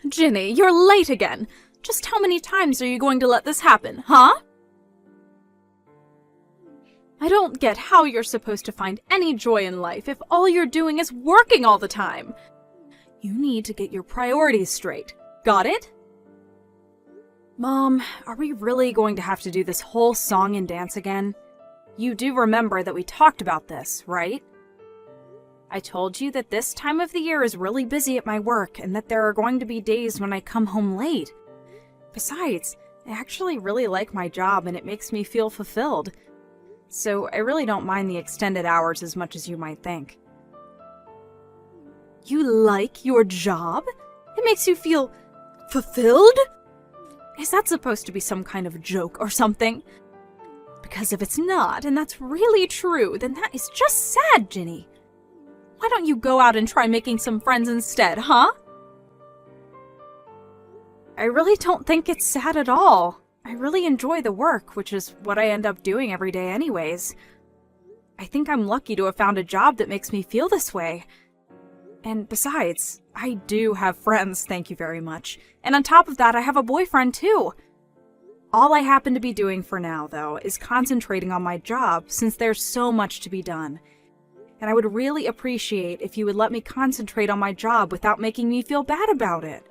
Ginny, you're late again. Just how many times are you going to let this happen, huh? I don't get how you're supposed to find any joy in life if all you're doing is working all the time. You need to get your priorities straight. Got it? Mom, are we really going to have to do this whole song and dance again? You do remember that we talked about this, right? I told you that this time of the year is really busy at my work and that there are going to be days when I come home late. Besides, I actually really like my job and it makes me feel fulfilled. So I really don't mind the extended hours as much as you might think. You like your job? It makes you feel fulfilled? Is that supposed to be some kind of joke or something? Because if it's not, and that's really true, then that is just sad, Ginny. Why don't you go out and try making some friends instead, huh? I really don't think it's sad at all. I really enjoy the work, which is what I end up doing every day anyways. I think I'm lucky to have found a job that makes me feel this way. And besides, I do have friends, thank you very much. And on top of that, I have a boyfriend too. All I happen to be doing for now, though, is concentrating on my job since there's so much to be done. And I would really appreciate if you would let me concentrate on my job without making me feel bad about it.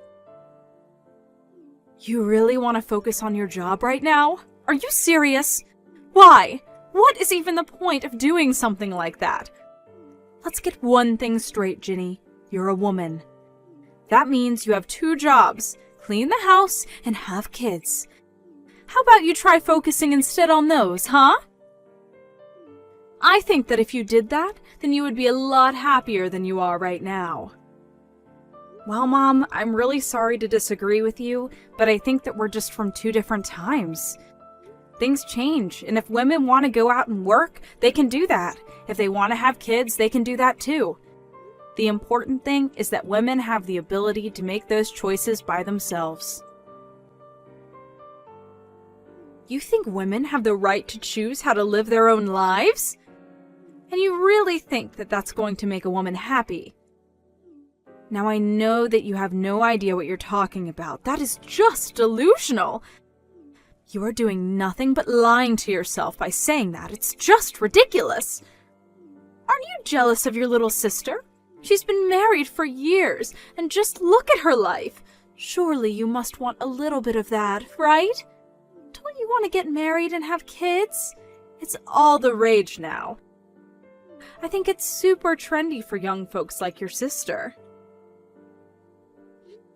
You really want to focus on your job right now? Are you serious? Why? What is even the point of doing something like that? Let's get one thing straight, Ginny. You're a woman. That means you have 2 jobs, clean the house and have kids. How about you try focusing instead on those, huh? I think that if you did that, then you would be a lot happier than you are right now. Well, Mom, I'm really sorry to disagree with you, but I think that we're just from 2 different times. Things change, and if women want to go out and work, they can do that. If they want to have kids, they can do that too. The important thing is that women have the ability to make those choices by themselves. You think women have the right to choose how to live their own lives? And you really think that that's going to make a woman happy? Now I know that you have no idea what you're talking about. That is just delusional. You are doing nothing but lying to yourself by saying that. It's just ridiculous. Aren't you jealous of your little sister? She's been married for years, and just look at her life. Surely you must want a little bit of that, right? Don't you want to get married and have kids? It's all the rage now. I think it's super trendy for young folks like your sister.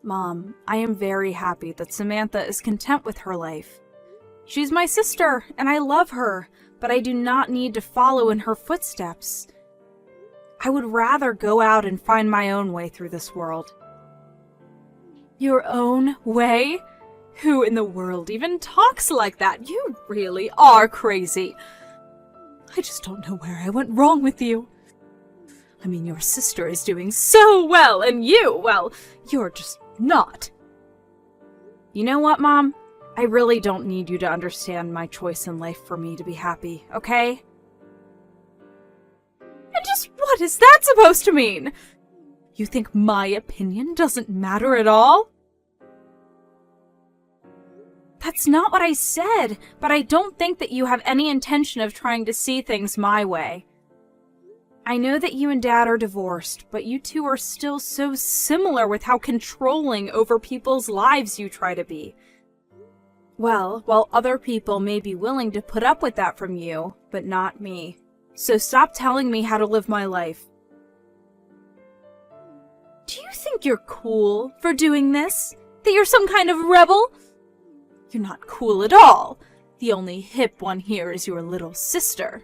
Mom, I am very happy that Samantha is content with her life. She's my sister, and I love her, but I do not need to follow in her footsteps. I would rather go out and find my own way through this world. Your own way? Who in the world even talks like that? You really are crazy. I just don't know where I went wrong with you. I mean, your sister is doing so well, and you, well, you're just not. You know what, Mom? I really don't need you to understand my choice in life for me to be happy, okay? And just what is that supposed to mean? You think my opinion doesn't matter at all? That's not what I said, but I don't think that you have any intention of trying to see things my way. I know that you and Dad are divorced, but you two are still so similar with how controlling over people's lives you try to be. Well, while other people may be willing to put up with that from you, but not me. So stop telling me how to live my life. Do you think you're cool for doing this? That you're some kind of rebel? You're not cool at all. The only hip one here is your little sister.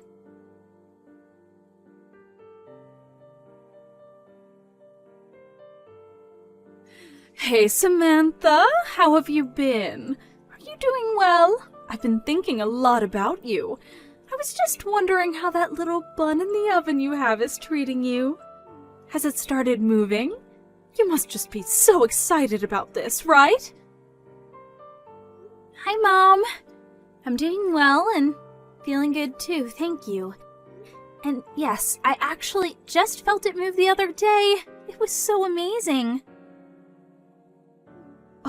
Hey, Samantha, how have you been? Are you doing well? I've been thinking a lot about you. I was just wondering how that little bun in the oven you have is treating you. Has it started moving? You must just be so excited about this, right? Hi, Mom. I'm doing well and feeling good too, thank you. And yes, I actually just felt it move the other day. It was so amazing.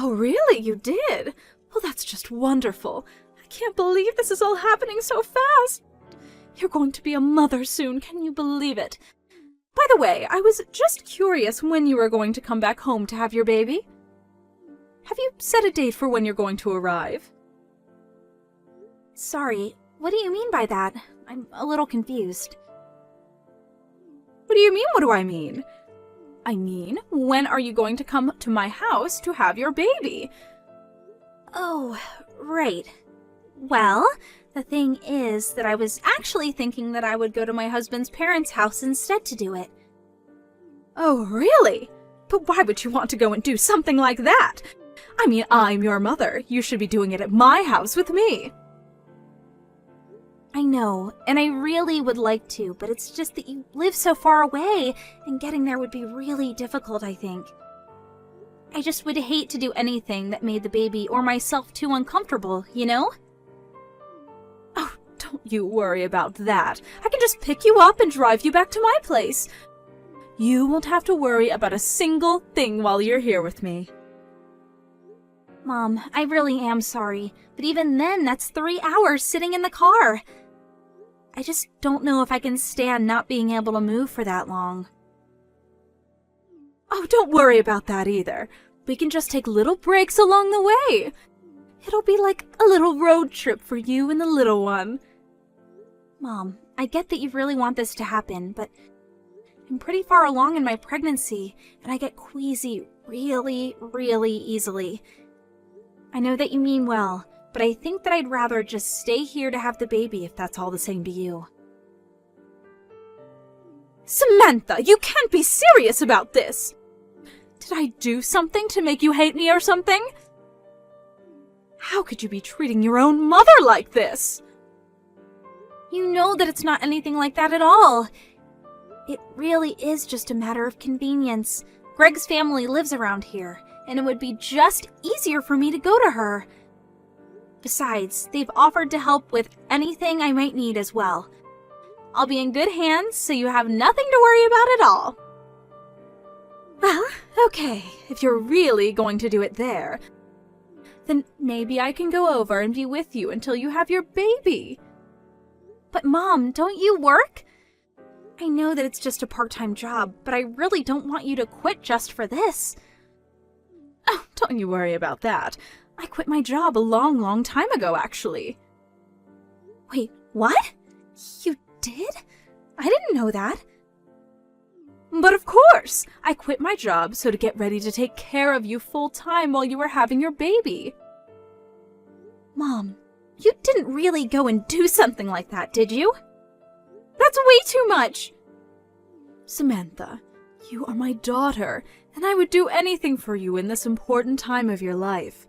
Oh, really? You did? Well, that's just wonderful. I can't believe this is all happening so fast. You're going to be a mother soon, can you believe it? By the way, I was just curious when you were going to come back home to have your baby. Have you set a date for when you're going to arrive? Sorry, what do you mean by that? I'm a little confused. What do you mean, what do I mean? I mean, when are you going to come to my house to have your baby? Oh, right. Well, the thing is that I was actually thinking that I would go to my husband's parents' house instead to do it. Oh, really? But why would you want to go and do something like that? I mean, I'm your mother. You should be doing it at my house with me. I know, and I really would like to, but it's just that you live so far away, and getting there would be really difficult, I think. I just would hate to do anything that made the baby or myself too uncomfortable, you know? Oh, don't you worry about that. I can just pick you up and drive you back to my place. You won't have to worry about a single thing while you're here with me. Mom, I really am sorry, but even then, that's 3 hours sitting in the car. I just don't know if I can stand not being able to move for that long. Oh, don't worry about that either. We can just take little breaks along the way. It'll be like a little road trip for you and the little one. Mom, I get that you really want this to happen, but I'm pretty far along in my pregnancy, and I get queasy really, really easily. I know that you mean well, but I think that I'd rather just stay here to have the baby if that's all the same to you. Samantha, you can't be serious about this! Did I do something to make you hate me or something? How could you be treating your own mother like this? You know that it's not anything like that at all. It really is just a matter of convenience. Greg's family lives around here, and it would be just easier for me to go to her. Besides, they've offered to help with anything I might need as well. I'll be in good hands, so you have nothing to worry about at all. Well, okay, if you're really going to do it there, then maybe I can go over and be with you until you have your baby. But Mom, don't you work? I know that it's just a part-time job, but I really don't want you to quit just for this. Oh, don't you worry about that. I quit my job a long, long time ago, actually. Wait, what? You did? I didn't know that. But of course! I quit my job so to get ready to take care of you full-time while you were having your baby. Mom, you didn't really go and do something like that, did you? That's way too much! Samantha, you are my daughter, and I would do anything for you in this important time of your life.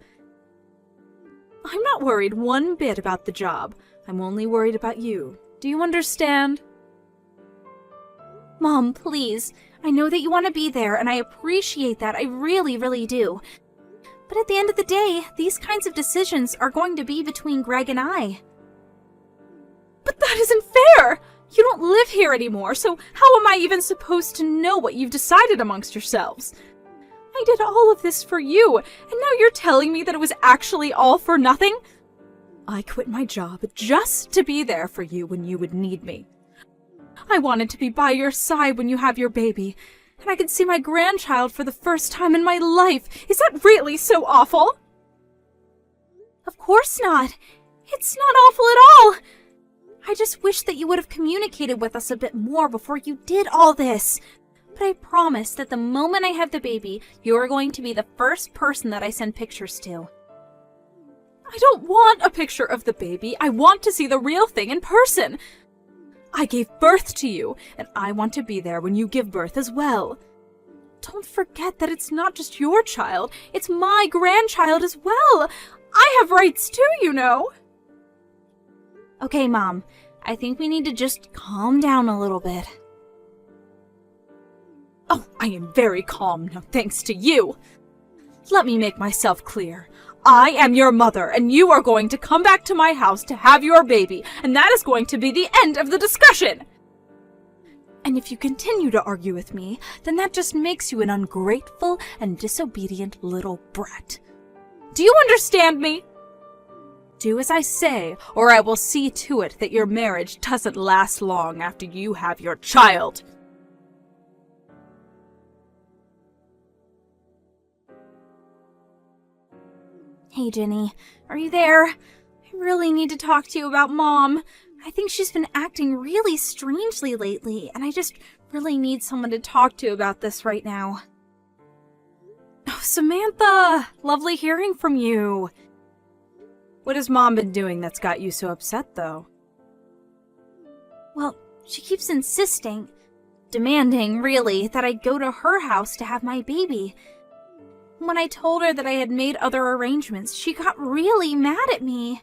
I'm not worried one bit about the job. I'm only worried about you. Do you understand? Mom, please. I know that you want to be there, and I appreciate that. I really, really do. But at the end of the day, these kinds of decisions are going to be between Greg and I. But that isn't fair! You don't live here anymore, so how am I even supposed to know what you've decided amongst yourselves? I did all of this for you, and now you're telling me that it was actually all for nothing? I quit my job just to be there for you when you would need me. I wanted to be by your side when you have your baby, and I could see my grandchild for the first time in my life. Is that really so awful? Of course not. It's not awful at all. I just wish that you would have communicated with us a bit more before you did all this. But I promise that the moment I have the baby, you are going to be the first person that I send pictures to. I don't want a picture of the baby. I want to see the real thing in person. I gave birth to you, and I want to be there when you give birth as well. Don't forget that it's not just your child, it's my grandchild as well. I have rights too, you know. Okay, Mom, I think we need to just calm down a little bit. Oh, I am very calm now, thanks to you. Let me make myself clear. I am your mother, and you are going to come back to my house to have your baby, and that is going to be the end of the discussion. And if you continue to argue with me, then that just makes you an ungrateful and disobedient little brat. Do you understand me? Do as I say, or I will see to it that your marriage doesn't last long after you have your child. Hey, Ginny, are you there? I really need to talk to you about Mom. I think she's been acting really strangely lately, and I just really need someone to talk to about this right now. Oh, Samantha! Lovely hearing from you. What has Mom been doing that's got you so upset, though? Well, she keeps insisting, demanding, really, that I go to her house to have my baby. When I told her that I had made other arrangements, she got really mad at me.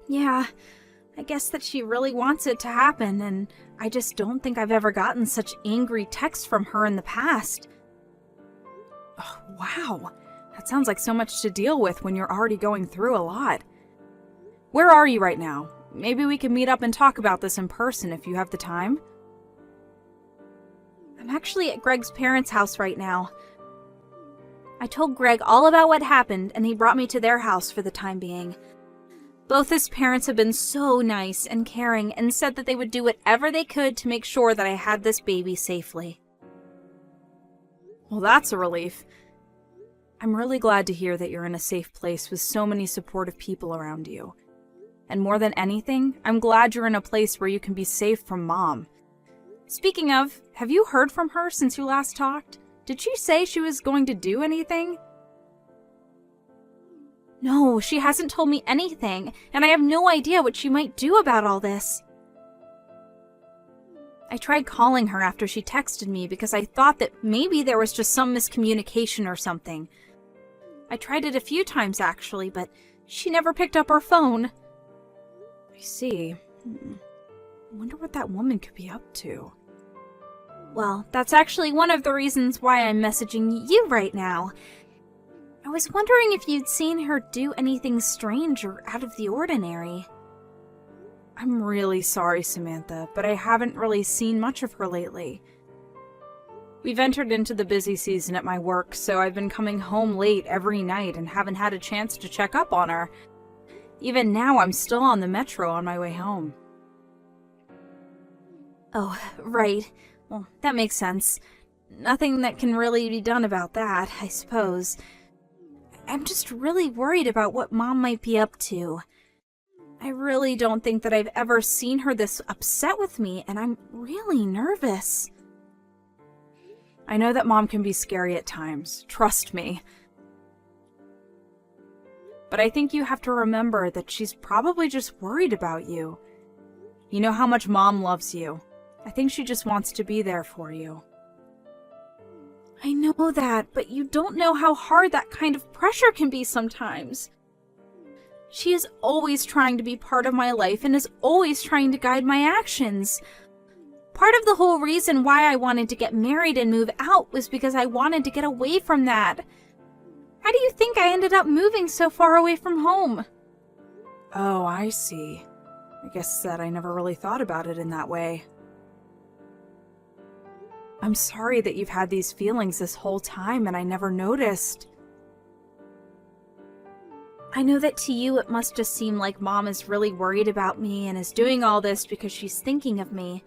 Yeah, I guess that she really wants it to happen, and I just don't think I've ever gotten such angry texts from her in the past. Oh, wow. That sounds like so much to deal with when you're already going through a lot. Where are you right now? Maybe we can meet up and talk about this in person if you have the time. I'm actually at Greg's parents' house right now. I told Greg all about what happened, and he brought me to their house for the time being. Both his parents have been so nice and caring and said that they would do whatever they could to make sure that I had this baby safely. Well, that's a relief. I'm really glad to hear that you're in a safe place with so many supportive people around you. And more than anything, I'm glad you're in a place where you can be safe from Mom. Speaking of, have you heard from her since you last talked? Did she say she was going to do anything? No, she hasn't told me anything, and I have no idea what she might do about all this. I tried calling her after she texted me because I thought that maybe there was just some miscommunication or something. I tried it a few times actually, but she never picked up her phone. I see. I wonder what that woman could be up to. Well, that's actually one of the reasons why I'm messaging you right now. I was wondering if you'd seen her do anything strange or out of the ordinary. I'm really sorry, Samantha, but I haven't really seen much of her lately. We've entered into the busy season at my work, so I've been coming home late every night and haven't had a chance to check up on her. Even now, I'm still on the metro on my way home. Oh, right. Well, that makes sense. Nothing that can really be done about that, I suppose. I'm just really worried about what Mom might be up to. I really don't think that I've ever seen her this upset with me, and I'm really nervous. I know that Mom can be scary at times, trust me. But I think you have to remember that she's probably just worried about you. You know how much Mom loves you. I think she just wants to be there for you. I know that, but you don't know how hard that kind of pressure can be sometimes. She is always trying to be part of my life and is always trying to guide my actions. Part of the whole reason why I wanted to get married and move out was because I wanted to get away from that. How do you think I ended up moving so far away from home? Oh, I see. I guess that I never really thought about it in that way. I'm sorry that you've had these feelings this whole time and I never noticed. I know that to you it must just seem like Mom is really worried about me and is doing all this because she's thinking of me.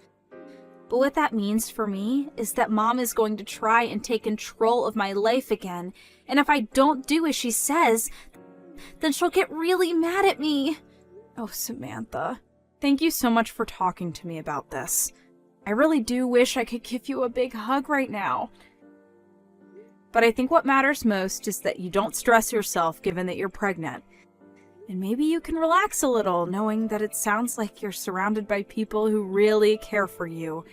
But what that means for me is that Mom is going to try and take control of my life again, and if I don't do as she says, then she'll get really mad at me. Oh, Samantha, thank you so much for talking to me about this. I really do wish I could give you a big hug right now. But I think what matters most is that you don't stress yourself given that you're pregnant. And maybe you can relax a little knowing that it sounds like you're surrounded by people who really care for you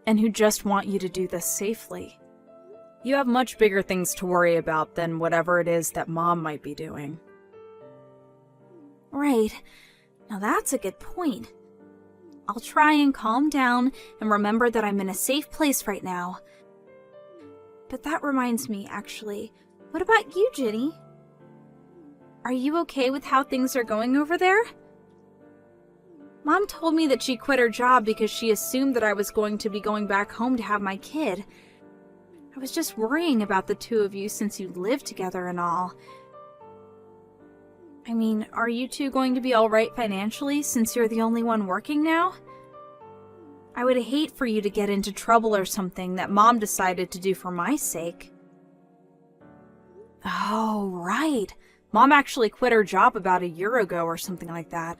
and who just want you to do this safely. You have much bigger things to worry about than whatever it is that Mom might be doing. Right. Now that's a good point. I'll try and calm down and remember that I'm in a safe place right now. But that reminds me, actually. What about you, Ginny? Are you okay with how things are going over there? Mom told me that she quit her job because she assumed that I was going to be going back home to have my kid. I was just worrying about the two of you since you live together and all. I mean, are you two going to be all right financially since you're the only one working now? I would hate for you to get into trouble or something that Mom decided to do for my sake. Oh, right. Mom actually quit her job about a year ago or something like that.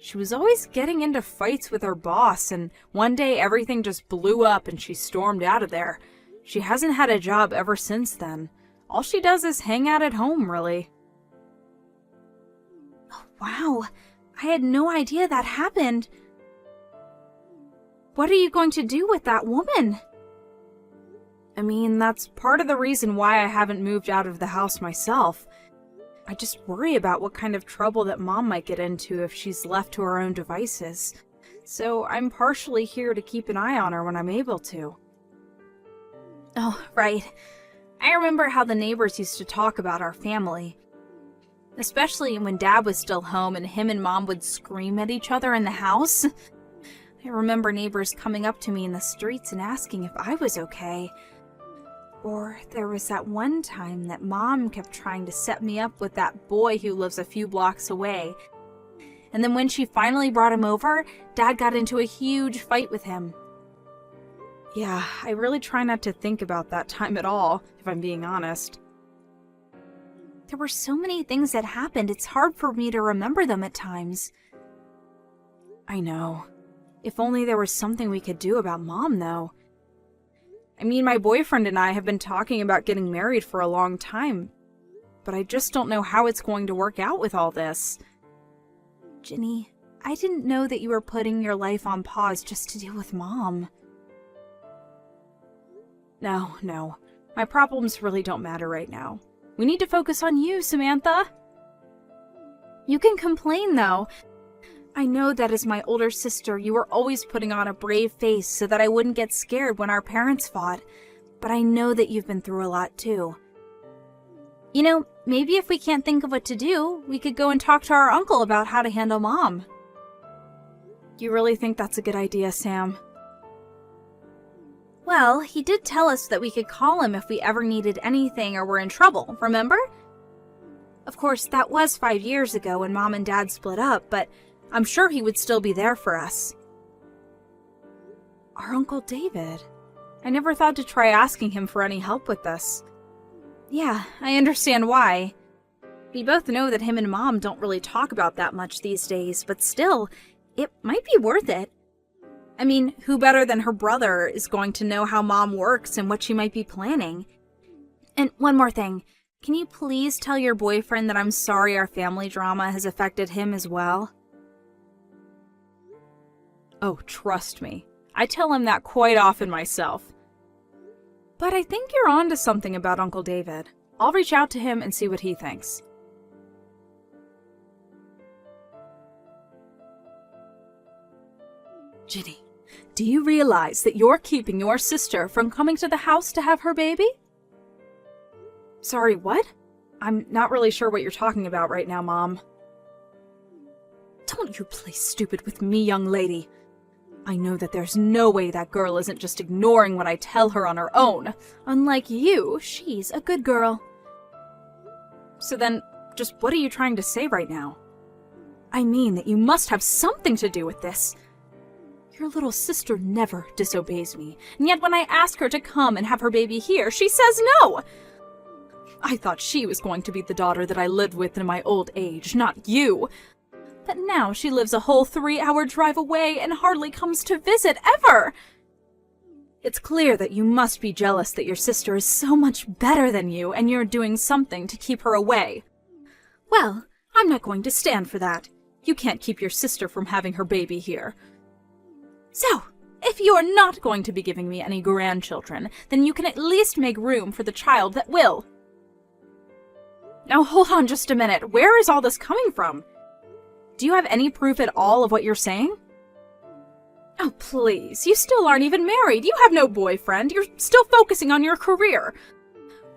She was always getting into fights with her boss, and one day everything just blew up and she stormed out of there. She hasn't had a job ever since then. All she does is hang out at home, really. Oh, wow. I had no idea that happened. What are you going to do with that woman? I mean, that's part of the reason why I haven't moved out of the house myself. I just worry about what kind of trouble that Mom might get into if she's left to her own devices. So I'm partially here to keep an eye on her when I'm able to. Oh, right. I remember how the neighbors used to talk about our family. Especially when Dad was still home and him and Mom would scream at each other in the house. I remember neighbors coming up to me in the streets and asking if I was okay. Or there was that one time that Mom kept trying to set me up with that boy who lives a few blocks away. And then when she finally brought him over, Dad got into a huge fight with him. Yeah, I really try not to think about that time at all, if I'm being honest. There were so many things that happened, it's hard for me to remember them at times. I know. If only there was something we could do about Mom, though. I mean, my boyfriend and I have been talking about getting married for a long time, but I just don't know how it's going to work out with all this. Ginny, I didn't know that you were putting your life on pause just to deal with Mom. No. My problems really don't matter right now. We need to focus on you, Samantha. You can complain, though. I know that as my older sister, you were always putting on a brave face so that I wouldn't get scared when our parents fought, but I know that you've been through a lot, too. You know, maybe if we can't think of what to do, we could go and talk to our uncle about how to handle Mom. You really think that's a good idea, Sam? Well, he did tell us that we could call him if we ever needed anything or were in trouble, remember? Of course, that was 5 years ago when Mom and Dad split up, but I'm sure he would still be there for us. Our Uncle David. I never thought to try asking him for any help with this. Yeah, I understand why. We both know that him and Mom don't really talk about that much these days, but still, it might be worth it. I mean, who better than her brother is going to know how Mom works and what she might be planning? And one more thing. Can you please tell your boyfriend that I'm sorry our family drama has affected him as well? Oh, trust me. I tell him that quite often myself. But I think you're on to something about Uncle David. I'll reach out to him and see what he thinks. Ginny, do you realize that you're keeping your sister from coming to the house to have her baby? Sorry, what? I'm not really sure what you're talking about right now, Mom. Don't you play stupid with me, young lady. I know that there's no way that girl isn't just ignoring what I tell her on her own. Unlike you, she's a good girl. So then, just what are you trying to say right now? I mean that you must have something to do with this. Your little sister never disobeys me, and yet when I ask her to come and have her baby here, she says no! I thought she was going to be the daughter that I lived with in my old age, not you. But now she lives a whole 3-hour drive away and hardly comes to visit ever. It's clear that you must be jealous that your sister is so much better than you and you're doing something to keep her away. Well, I'm not going to stand for that. You can't keep your sister from having her baby here. So, if you're not going to be giving me any grandchildren, then you can at least make room for the child that will. Now hold on just a minute. Where is all this coming from? Do you have any proof at all of what you're saying? Oh, please. You still aren't even married. You have no boyfriend. You're still focusing on your career.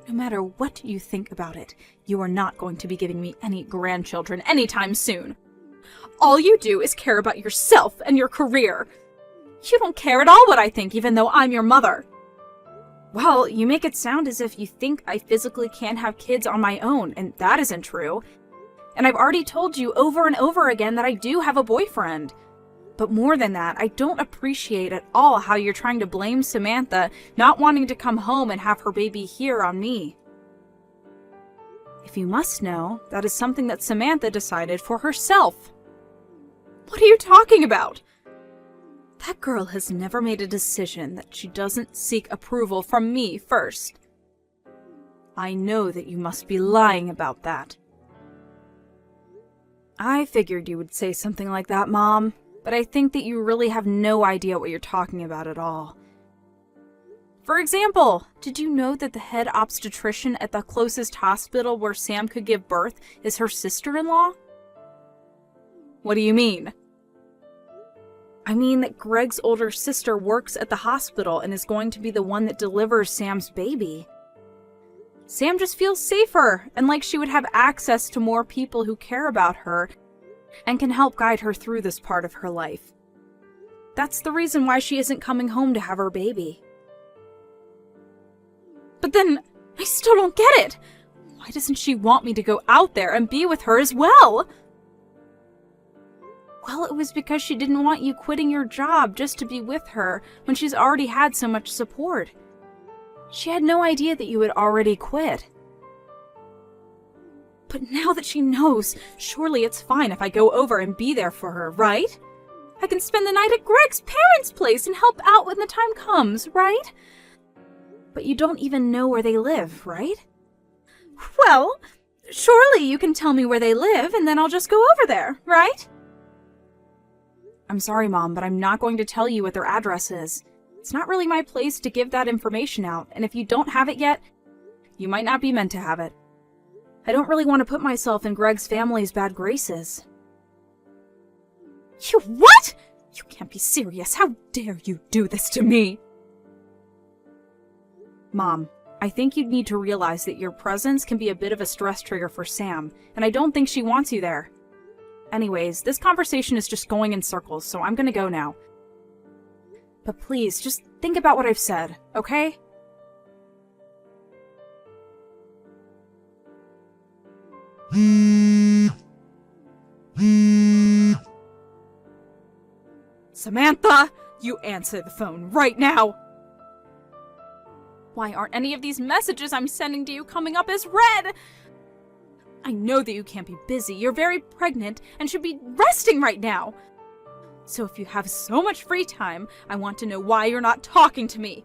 No matter what you think about it, you are not going to be giving me any grandchildren anytime soon. All you do is care about yourself and your career. You don't care at all what I think, even though I'm your mother. Well, you make it sound as if you think I physically can't have kids on my own, and that isn't true. And I've already told you over and over again that I do have a boyfriend. But more than that, I don't appreciate at all how you're trying to blame Samantha not wanting to come home and have her baby here on me. If you must know, that is something that Samantha decided for herself. What are you talking about? That girl has never made a decision that she doesn't seek approval from me first. I know that you must be lying about that. I figured you would say something like that, Mom, but I think that you really have no idea what you're talking about at all. For example, did you know that the head obstetrician at the closest hospital where Sam could give birth is her sister-in-law? What do you mean? I mean that Greg's older sister works at the hospital and is going to be the one that delivers Sam's baby. Sam just feels safer and like she would have access to more people who care about her and can help guide her through this part of her life. That's the reason why she isn't coming home to have her baby. But then, I still don't get it. Why doesn't she want me to go out there and be with her as well? Well, it was because she didn't want you quitting your job just to be with her when she's already had so much support. She had no idea that you had already quit. But now that she knows, surely it's fine if I go over and be there for her, right? I can spend the night at Greg's parents' place and help out when the time comes, right? But you don't even know where they live, right? Well, surely you can tell me where they live and then I'll just go over there, right? I'm sorry, Mom, but I'm not going to tell you what their address is. It's not really my place to give that information out, and if you don't have it yet, you might not be meant to have it. I don't really want to put myself in Greg's family's bad graces. You what? You can't be serious. How dare you do this to me? Mom, I think you need to realize that your presence can be a bit of a stress trigger for Sam, and I don't think she wants you there. Anyways, this conversation is just going in circles, so I'm gonna go now. But please, just think about what I've said, okay? Samantha, you answer the phone right now! Why aren't any of these messages I'm sending to you coming up as read? I know that you can't be busy. You're very pregnant and should be resting right now. So if you have so much free time, I want to know why you're not talking to me.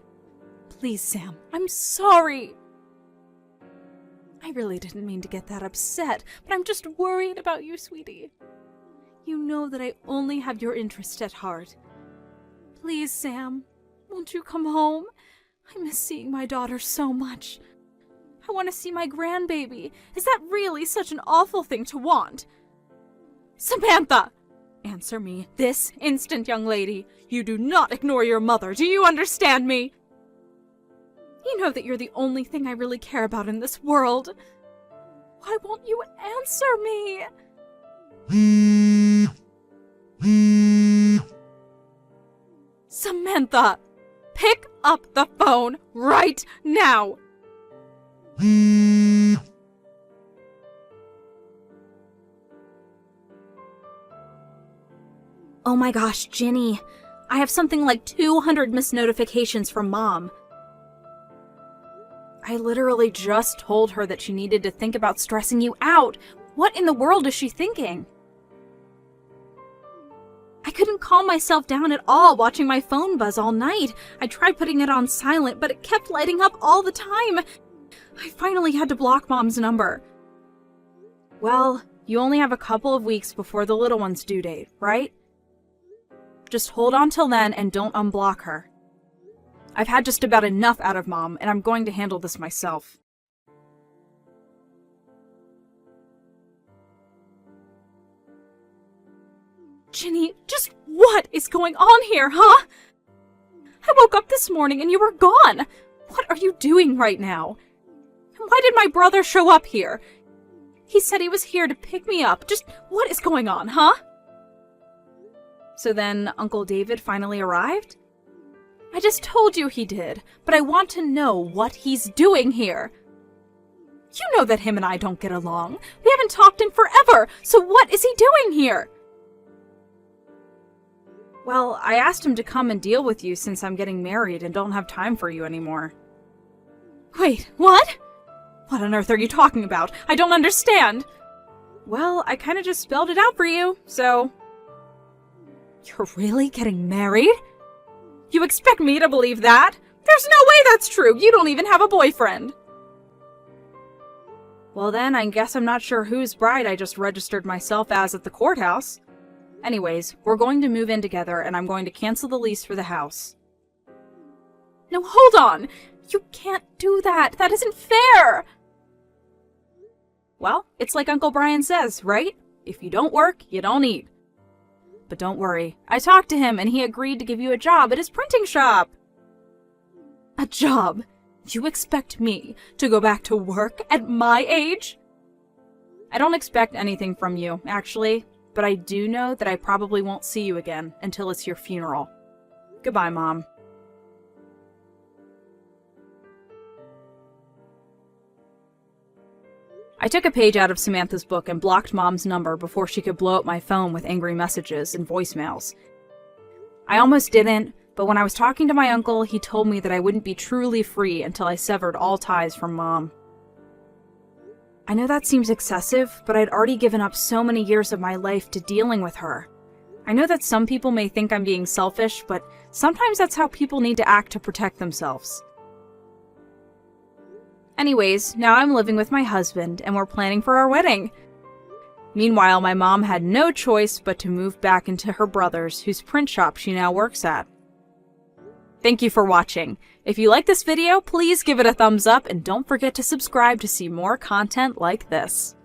Please, Sam, I'm sorry. I really didn't mean to get that upset, but I'm just worried about you, sweetie. You know that I only have your interest at heart. Please, Sam, won't you come home? I miss seeing my daughter so much. I want to see my grandbaby. Is that really such an awful thing to want? Samantha! Answer me this instant, young lady. You do not ignore your mother. Do you understand me? You know that you're the only thing I really care about in this world. Why won't you answer me? Samantha! Pick up the phone right now! Oh my gosh, Ginny. I have something like 200 missed notifications from Mom. I literally just told her that she needed to think about stressing you out. What in the world is she thinking? I couldn't calm myself down at all watching my phone buzz all night. I tried putting it on silent, but it kept lighting up all the time. I finally had to block Mom's number. Well, you only have a couple of weeks before the little one's due date, right? Just hold on till then and don't unblock her. I've had just about enough out of Mom, and I'm going to handle this myself. Ginny, just what is going on here, huh? I woke up this morning and you were gone. What are you doing right now? And why did my brother show up here? He said he was here to pick me up. Just what is going on, huh? So then Uncle David finally arrived? I just told you he did, but I want to know what he's doing here. You know that him and I don't get along. We haven't talked in forever, so what is he doing here? Well, I asked him to come and deal with you since I'm getting married and don't have time for you anymore. Wait, what? What on earth are you talking about? I don't understand. Well, I kind of just spelled it out for you, so... You're really getting married? You expect me to believe that? There's no way that's true. You don't even have a boyfriend. Well then, I guess I'm not sure whose bride I just registered myself as at the courthouse. Anyways, we're going to move in together and I'm going to cancel the lease for the house. No, hold on! You can't do that! That isn't fair! Well, it's like Uncle Brian says, right? If you don't work, you don't eat. But don't worry, I talked to him and he agreed to give you a job at his printing shop. A job? You expect me to go back to work at my age? I don't expect anything from you, actually, but I do know that I probably won't see you again until it's your funeral. Goodbye, Mom. I took a page out of Samantha's book and blocked Mom's number before she could blow up my phone with angry messages and voicemails. I almost didn't, but when I was talking to my uncle, he told me that I wouldn't be truly free until I severed all ties from Mom. I know that seems excessive, but I'd already given up so many years of my life to dealing with her. I know that some people may think I'm being selfish, but sometimes that's how people need to act to protect themselves. Anyways, now I'm living with my husband, and we're planning for our wedding. Meanwhile, my mom had no choice but to move back into her brother's, whose print shop she now works at. Thank you for watching. If you like this video, please give it a thumbs up, and don't forget to subscribe to see more content like this.